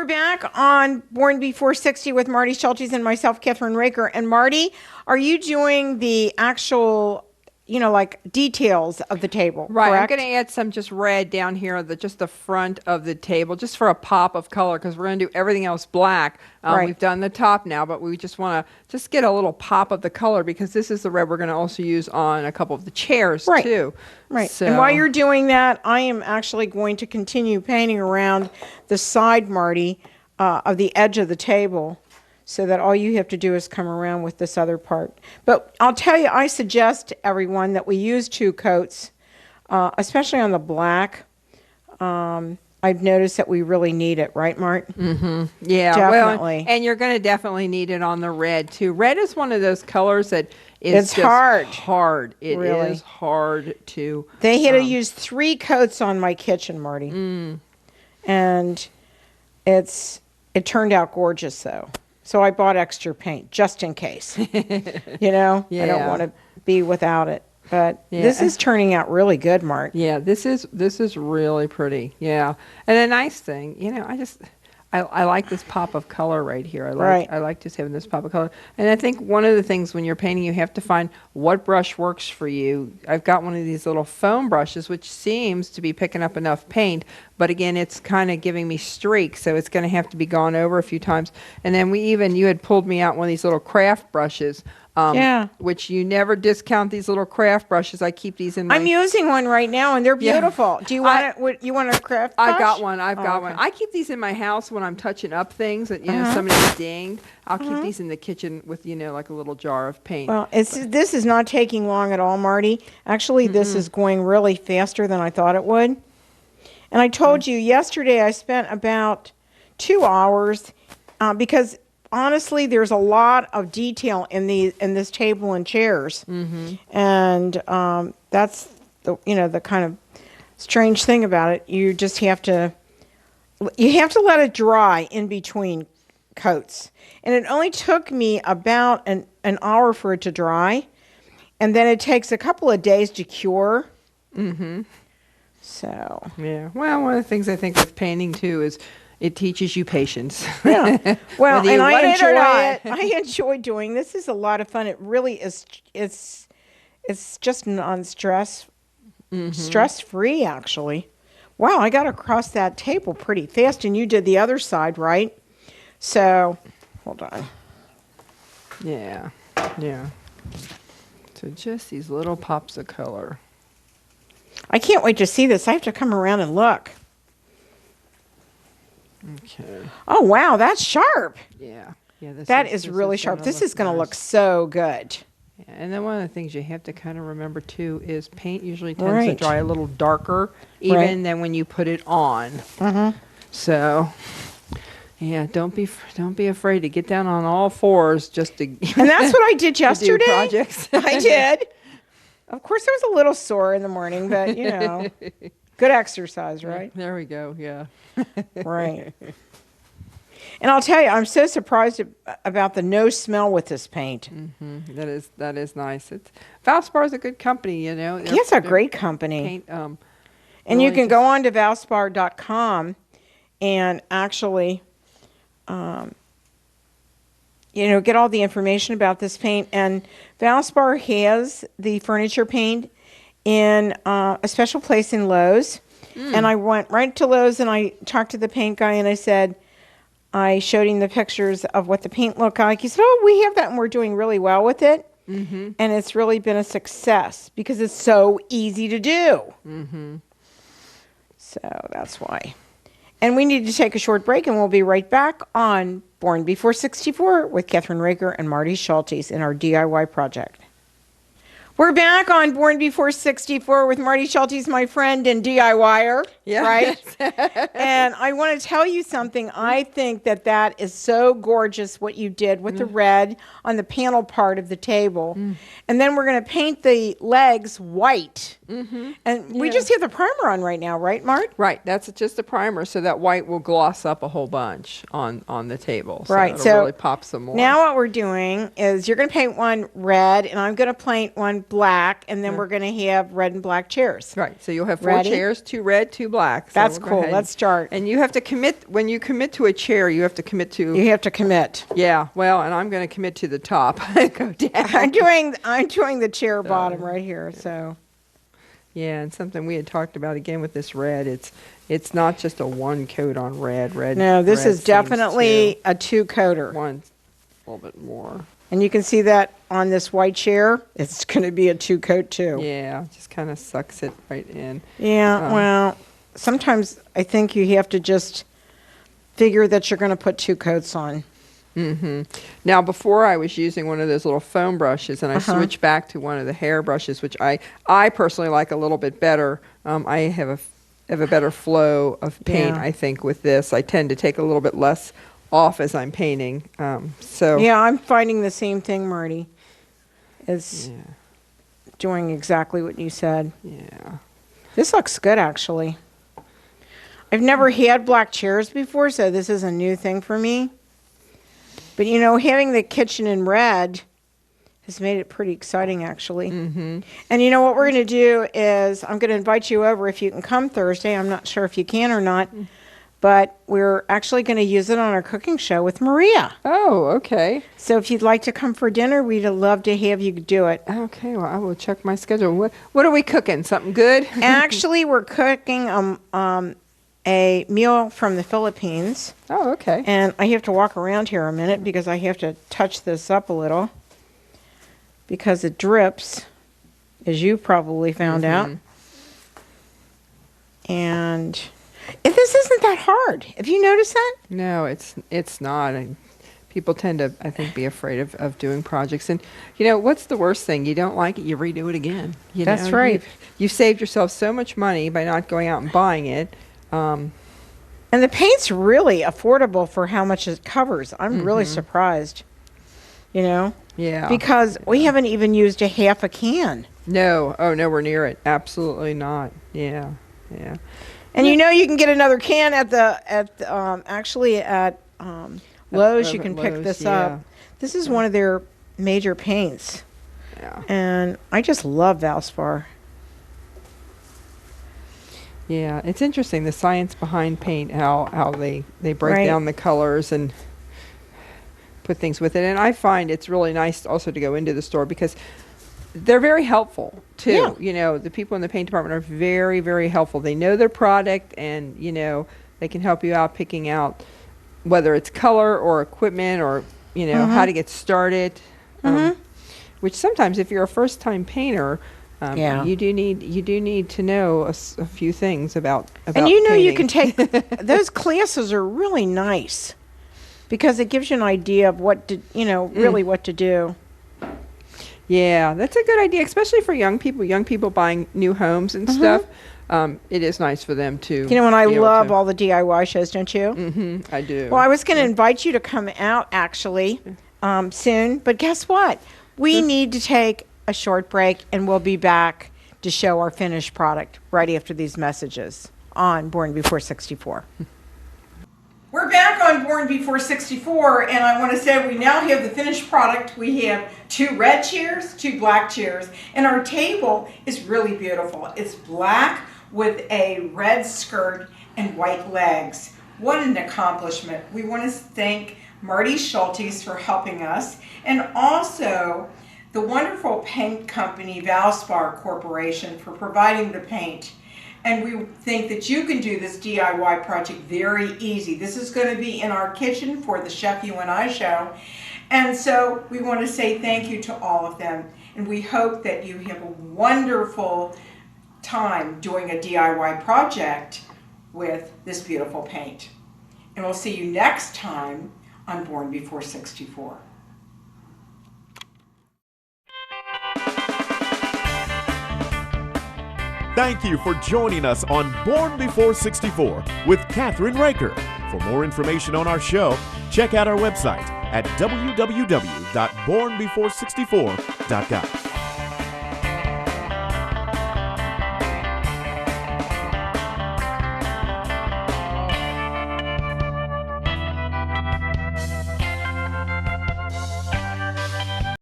we're back on Born Before 60 with Marty Schultes and myself, Kathryn Raaker. And Marty, are you doing the actual, like details of the table? Right. Correct? I'm going to add some just red down here, just the front of the table, just for a pop of color, because we're going to do everything else black. Right. We've done the top now, but we just want to just get a little pop of the color, because this is the red we're going to also use on a couple of the chairs too. Right. So, and while you're doing that, I am actually going to continue painting around the side, Marty, of the edge of the table, so that all you have to do is come around with this other part. But I'll tell you, I suggest to everyone that we use 2 coats, especially on the black. I've noticed that we really need it, right, Mart? Mm-hmm. Yeah, definitely. Well, and you're going to definitely need it on the red too. Red is one of those colors that is It's just hard. Hard. It Really. is hard to. They had to use 3 coats on my kitchen, Marty. And it turned out gorgeous, though. So I bought extra paint just in case. I don't want to be without it. But this is turning out really good, Mart. Yeah, this is really pretty. Yeah, and a nice thing, I like this pop of color right here. I like just having this pop of color. And I think one of the things when you're painting, you have to find what brush works for you. I've got one of these little foam brushes, which seems to be picking up enough paint, but again, it's kind of giving me streaks, so it's going to have to be gone over a few times. And then you had pulled me out one of these little craft brushes. Which you never discount these little craft brushes. I keep these in my... I'm using one right now, and they're beautiful. Do you want you want a craft brush? I got one. I've got one. I keep these in my house when I'm touching up things that somebody's dinged. I'll keep these in the kitchen with like a little jar of paint. Well, this is not taking long at all, Marty. Actually, this is going really faster than I thought it would. And I told you yesterday I spent about 2 hours because honestly, there's a lot of detail in this table and chairs, and that's the kind of strange thing about it. You just have to let it dry in between coats, and it only took me about an hour for it to dry, and then it takes a couple of days to cure. So yeah, well, one of the things I think with painting too is it teaches you patience. Yeah. Well, and I enjoy it. I enjoy doing this. Is a lot of fun. It really is. It's just non-stress, stress-free, actually. Wow, I got across that table pretty fast, and you did the other side, right? So, hold on. Yeah. So just these little pops of color. I can't wait to see this. I have to come around and look. Okay. Oh, wow, that's sharp. Yeah. That is really sharp. This is going to look so good. Yeah, and then one of the things you have to kind of remember too is paint usually tends to dry a little darker even than when you put it on. So, yeah, don't be afraid to get down on all fours just to. And that's what I did yesterday. Do projects. I did. Of course, I was a little sore in the morning, but good exercise, right? There we go. Yeah. Right. And I'll tell you, I'm so surprised about the no smell with this paint. That is nice. Valspar is a good company, It's a great company. Paint, and you can go on to Valspar.com and actually, get all the information about this paint. And Valspar has the furniture paint in a special place in Lowe's. And I went right to Lowe's and I talked to the paint guy and I showed him the pictures of what the paint looked like. He said, "Oh, we have that and we're doing really well with it." And it's really been a success because it's so easy to do. So that's why. And we need to take a short break and we'll be right back on Born Before 64 with Kathryn Raaker and Marty Schultes in our DIY project. We're back on Born Before 64 with Marty Schultes, my friend and DIYer, right? And I want to tell you something. I think that is so gorgeous what you did with the red on the panel part of the table. And then we're going to paint the legs white. And we just have the primer on right now, right, Mart? Right. That's just a primer, so that white will gloss up a whole bunch on the table. So right. it'll really pop some more. Now what we're doing is you're going to paint one red, and I'm going to paint one black, and then we're going to have red and black chairs. Right. So you'll have 4 Ready? chairs, 2 red, 2 black. So That's we'll go cool. ahead Let's start. And you have to commit, when you commit to a chair, you have to commit to. You have to commit. Yeah. Well, and I'm going to commit to the top. Go down. I'm doing the chair bottom right here. So. Yeah, and something we had talked about again with this red. It's not just a 1 coat on red. No, this red is seems definitely a 2-coater. one a little bit more. And you can see that on this white chair, it's going to be a 2-coat too. Yeah, just kind of sucks it right in. Yeah, well, sometimes I think you have to just figure that you're going to put 2 coats on. Now, before I was using one of those little foam brushes, and I switched back to one of the hair brushes, which I personally like a little bit better. I have a better flow of paint, Yeah. I think, with this. I tend to take a little bit less off as I'm painting. So Yeah, I'm finding the same thing, Marty. Is doing exactly what you said. yeah. This looks good, actually. I've never had black chairs before, so this is a new thing for me. But, you know, having the kitchen in red has made it pretty exciting, actually. And you know what we're going to do is I'm going to invite you over if you can come Thursday. I'm not sure if you can or not. But we're actually going to use it on our cooking show with Maria. Oh, okay. So if you'd like to come for dinner, we'd love to have you do it. Okay, well, I will check my schedule. What are we cooking? Something good? Actually, we're cooking a meal from the Philippines. Oh, okay. And I have to walk around here a minute because I have to touch this up a little because it drips, as you probably found out. And this isn't that hard. Have you noticed that? No, it's not. People tend to, I think, be afraid of doing projects. And, you know, what's the worst thing? You don't like it, you redo it again. That's right. You've saved yourself so much money by not going out and buying it. And the paint's really affordable for how much it covers. I'm really surprised, you know? Yeah. Because we haven't even used a half a can. No. Oh, nowhere near it. Absolutely not. Yeah. Yeah. And you know you can get another can at Lowe's. You can pick Lowe's, this yeah. up. This is one of their major paints. Yeah. And I just love Valspar. Yeah, it's interesting, the science behind paint, how they break Right. down the colors and put things with it. And I find it's really nice also to go into the store because they're very helpful too. Yeah. You know, the people in the paint department are very, very helpful. They know their product, and you know, they can help you out picking out whether it's color or equipment or, you know, how to get started. Which sometimes, if you're a first-time painter, Yeah. you do need to know a few things about And you know you painting. can take those classes are really nice because it gives you an idea of what to, you know, really what to do. Yeah, that's a good idea, especially for young people buying new homes and stuff. It is nice for them to. You know, and I be able love to- all the DIY shows, don't you? I do. Well, I was going to invite you to come out actually soon, but guess what? We need to take a short break, and we'll be back to show our finished product right after these messages on Born Before 64. We're back on Born Before 64, and I want to say we now have the finished product. We have 2 red chairs, 2 black chairs, and our table is really beautiful. It's black with a red skirt and white legs. What an accomplishment. We want to thank Marty Schultes for helping us, and also the wonderful paint company Valspar Corporation for providing the paint. And we think that you can do this DIY project very easy. This is going to be in our kitchen for the Chef You and I show. And so we want to say thank you to all of them. And we hope that you have a wonderful time doing a DIY project with this beautiful paint. And we'll see you next time on Born Before 64. Thank you for joining us on Born Before 64 with Kathryn Raaker. For more information on our show, check out our website at www.bornbefore64.com.